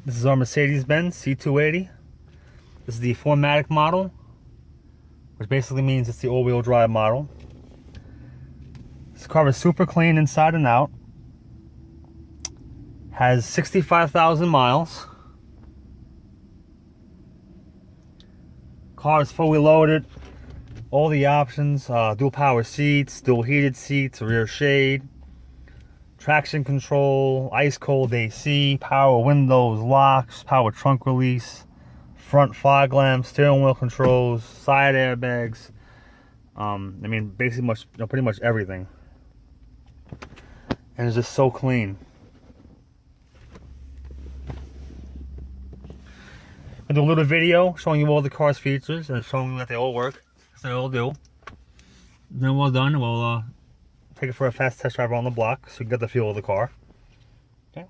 This is our Mercedes-Benz C280. This is the 4Matic model, which basically means it's the all-wheel drive model. This car is super clean inside and out. Has 65,000 miles. Car is fully loaded. All the options, dual power seats, dual heated seats, rear shade, traction control, ice cold AC, power windows, locks, power trunk release, front fog lamps, steering wheel controls, side airbags. I mean, basically pretty much everything. And it's just so clean. I'll do a little video showing you all the car's features and showing you that they all work. They all do. Then we're done. We'll take it for a fast test drive around the block so you can get the feel of the car. Okay.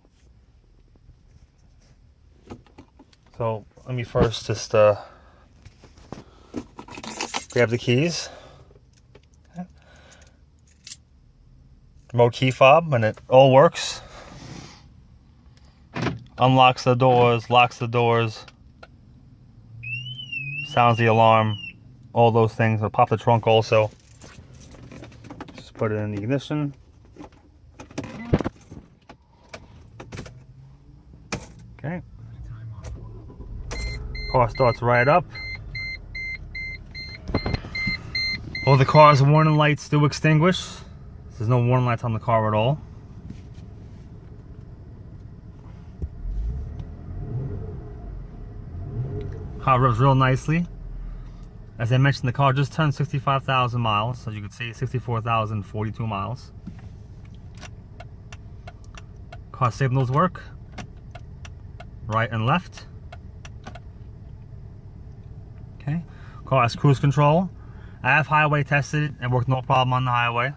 So let me first just grab the keys. Okay. Remote key fob, and it all works. Unlocks the doors, locks the doors, sounds the alarm, all those things. I'll pop the trunk also. Just put it in the ignition. Okay. Car starts right up. All the car's warning lights do extinguish. There's no warning lights on the car at all. Car revs real nicely. As I mentioned, the car just turned 65,000 miles. As you can see, 64,042 miles. Car signals work. Right and left. Okay. Car has cruise control. I have highway tested it and worked no problem on the highway.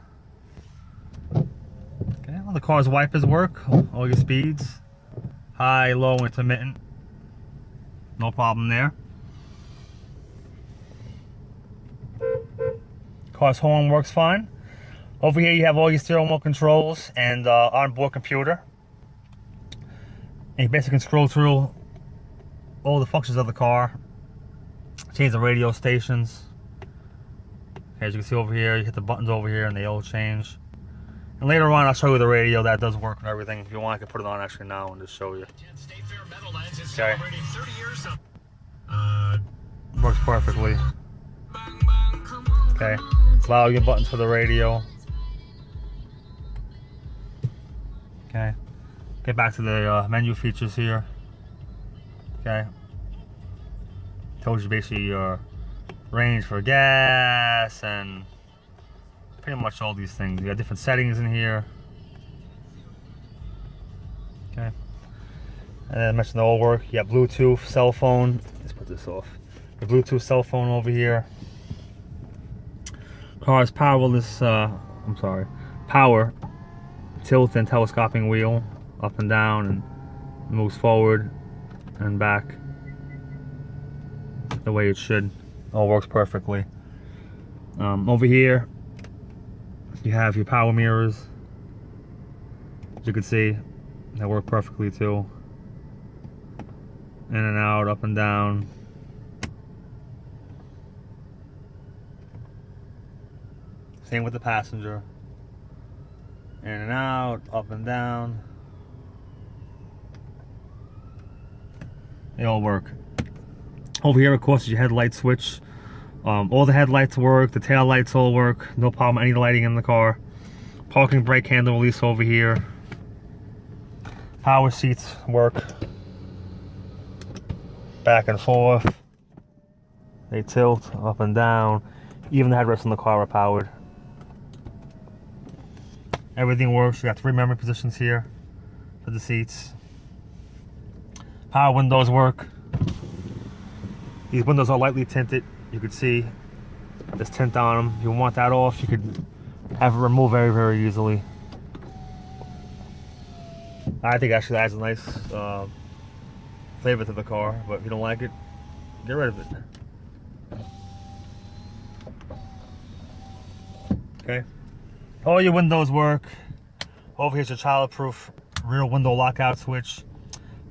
Okay. Well, the car's wipers work. All your speeds. High, low, intermittent. No problem there. Car's horn works fine. Over here you have all your steering wheel controls and onboard computer. And you basically can scroll through all the functions of the car. Change the radio stations. As you can see over here, you hit the buttons over here and they all change. And later on I'll show you the radio that does work and everything. If you want, I can put it on actually now and just show you. Okay. Works perfectly. Okay. Volume buttons for the radio. Okay. Get back to the menu features here. Okay. Tells you basically your range for gas and pretty much all these things. You got different settings in here. Okay. And then I mentioned the all work. You have Bluetooth, cell phone. Let's put this off. The Bluetooth cell phone over here. Car's powerless, power tilt and telescoping wheel, up and down, and moves forward and back the way it should. All works perfectly. Over here you have your power mirrors. As you can see, they work perfectly too. In and out, up and down. Same with the passenger. In and out, up and down. They all work. Over here, of course, is your headlight switch. All the headlights work, the tail lights all work. No problem, any lighting in the car. Parking brake handle release over here. Power seats work. Back and forth. They tilt up and down. Even the headrests in the car are powered. Everything works. You got 3 memory positions here for the seats. Power windows work. These windows are lightly tinted. You could see there's tint on them. If you want that off, you could have it removed very, very easily. I think actually adds a nice flavor to the car, but if you don't like it, get rid of it. Okay. All your windows work. Over here's your child-proof rear window lockout switch.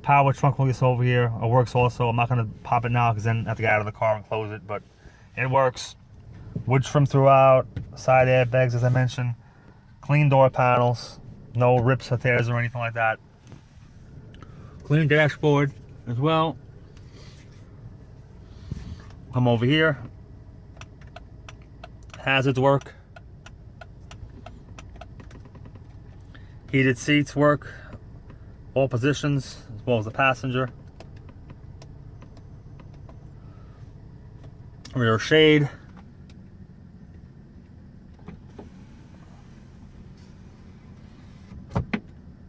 Power trunk release over here. It works also. I'm not going to pop it now because then I have to get out of the car and close it, but it works. Wood trim throughout. Side airbags, as I mentioned. Clean door panels. No rips or tears or anything like that. Clean dashboard as well. Come over here. Hazards work. Heated seats work. All positions, as well as the passenger. Rear shade.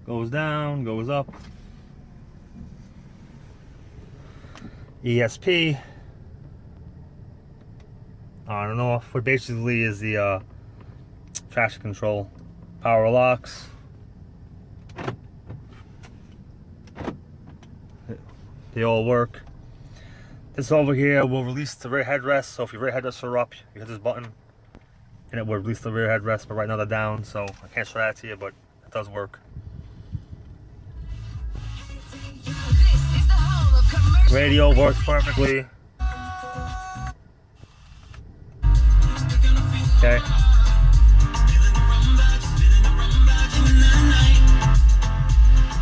Goes down, goes up. ESP. On and off. What basically is the traction control. Power locks. They all work. This over here will release the rear headrest. So if your rear headrests are up, you hit this button and it will release the rear headrest, but right now they're down, so I can't show that to you, but it does work. Radio works perfectly. Okay.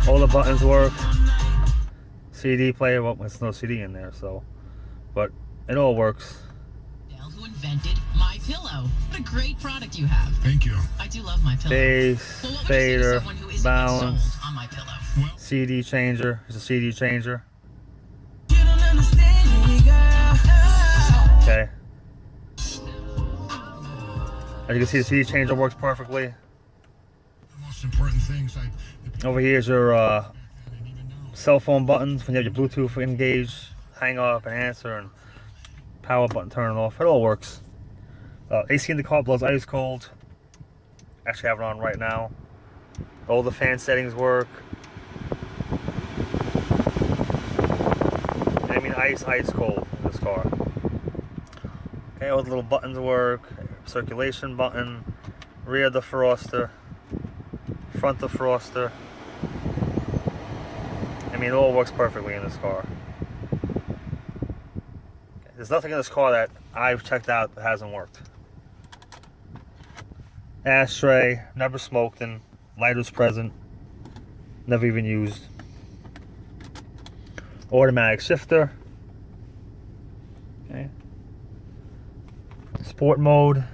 All the buttons work. CD player, well, there's no CD in there, so, but it all works. Who invented My Pillow? What a great product you have. Thank you. I do love My Pillow. Bass, Well, fader, balance, on My Pillow? Well, CD changer. It's a CD changer. Okay. As you can see, the CD changer works perfectly. the most important things Over here is your cell phone buttons when you have your Bluetooth engaged, hang up and answer, and power button turn off. It all works. AC in the car blows ice cold. Actually have it on right now. All the fan settings work. I mean ice cold in this car. Okay, all the little buttons work. Circulation button, rear defroster, front defroster. I mean, it all works perfectly in this car. There's nothing in this car that I've checked out that hasn't worked. Ashtray, never smoked in, lighters present, never even used. Automatic shifter. Okay. Sport mode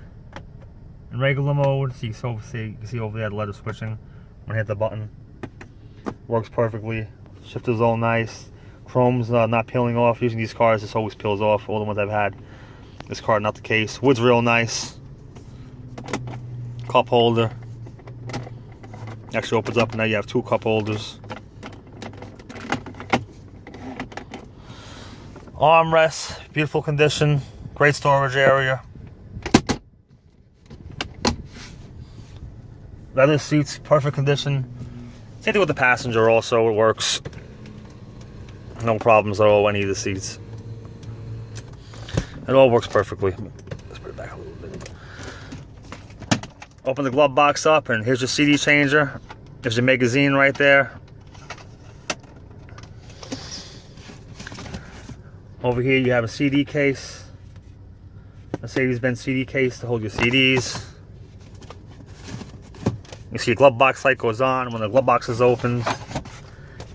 and regular mode. So you can see over there the letter switching when I hit the button. Works perfectly. Shifter's all nice. Chrome's not peeling off. Using these cars, this always peels off. All the ones I've had. This car, not the case. Wood's real nice. Cup holder. Actually opens up and now you have two cup holders. Armrest, beautiful condition. Great storage area. Leather seats, perfect condition. Same thing with the passenger also, it works. No problems at all with any of the seats. It all works perfectly. Let's put it back a little bit. Open the glove box up and here's your CD changer. There's your magazine right there. Over here you have a CD case. Mercedes-Benz CD case to hold your CDs. You see your glove box light goes on when the glove box is open.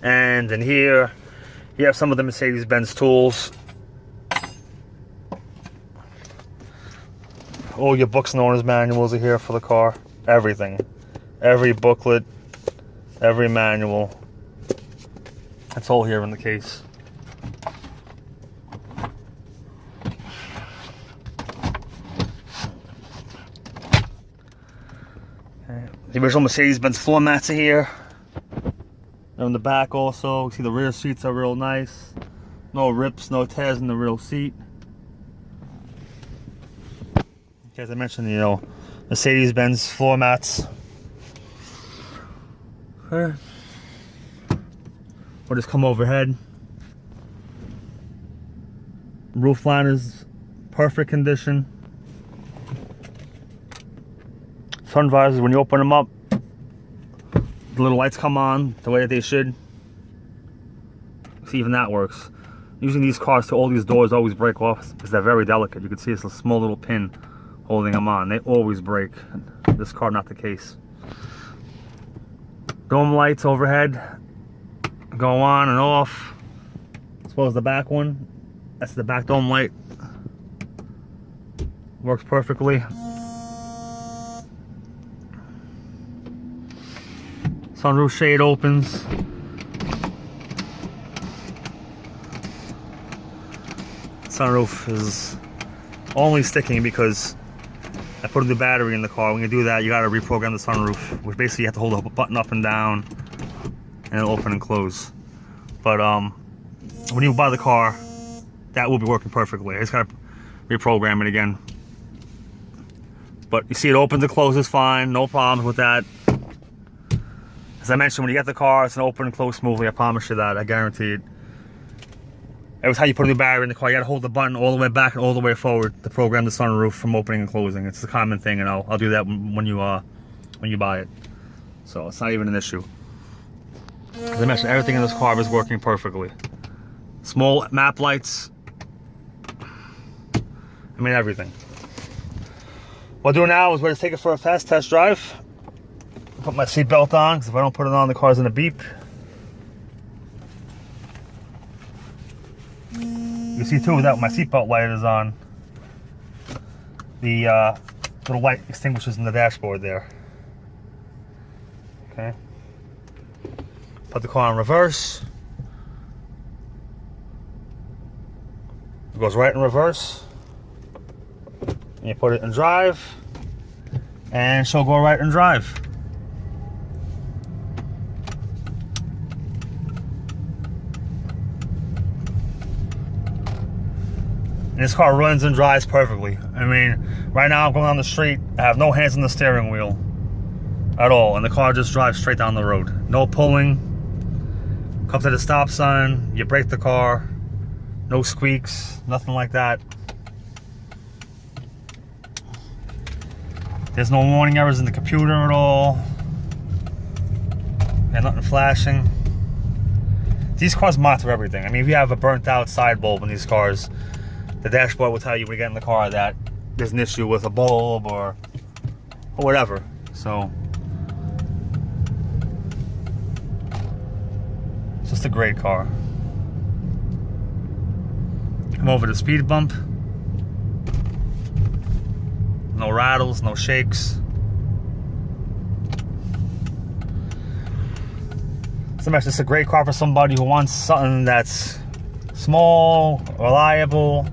And in here, you have some of the Mercedes-Benz tools. All your books and owner's manuals are here for the car. Everything. Every booklet, every manual. It's all here in the case. The original Mercedes-Benz floor mats are here. And in the back also, you see the rear seats are real nice. No rips, no tears in the rear seat. Okay, as I mentioned, you know, Mercedes-Benz floor mats. Okay. We'll just come overhead. Roof line is perfect condition. Sun visors, when you open them up, the little lights come on the way that they should. if even that works. Using these cars to all these doors always break off because they're very delicate. You can see it's a small little pin holding them on. They always break. This car, not the case. Dome lights overhead go on and off. As well as the back one. That's the back dome light. Works perfectly. Sunroof shade opens. Sunroof is only sticking because I put a new battery in the car. When you do that, you got to reprogram the sunroof, which basically you have to hold the button up and down and it'll open and close. But when you buy the car, that will be working perfectly. I just got to reprogram it again. But you see it opens and closes fine, no problems with that. As I mentioned, when you get the car, it's going to open and close smoothly. I promise you that. I guarantee it. Every time you put a new battery in the car, you got to hold the button all the way back and all the way forward to program the sunroof from opening and closing. It's a common thing, and I'll do that when you buy it. So it's not even an issue. As I mentioned, everything in this car is working perfectly. Small map lights. I mean, everything. What I'll do now is we're going to take it for a fast test drive. Put my seatbelt on, because if I don't put it on, the car's going to beep. You see too that my seatbelt light is on. The little light extinguishes in the dashboard there. Okay. Put the car in reverse. It goes right in reverse. And you put it in drive. And she'll go right in drive. And this car runs and drives perfectly. I mean, right now I'm going down the street, I have no hands on the steering wheel at all, and the car just drives straight down the road. No pulling. Come to the stop sign, you brake the car, no squeaks, nothing like that. There's no warning errors in the computer at all. And nothing flashing. These cars monitor everything. I mean, if you have a burnt out side bulb in these cars, the dashboard will tell you when you get in the car that there's an issue with a bulb or whatever. So it's just a great car. Come over the speed bump. No rattles, no shakes. So much, it's a great car for somebody who wants something that's small, reliable,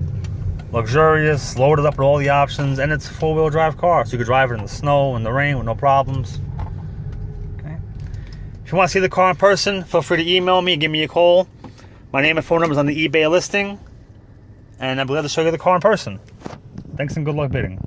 luxurious, loaded up with all the options, and it's a four-wheel drive car, so you could drive it in the snow and the rain with no problems. Okay. If you want to see the car in person, feel free to email me, give me a call. My name and phone number is on the eBay listing, and I'd be glad to show you the car in person. Thanks and good luck bidding.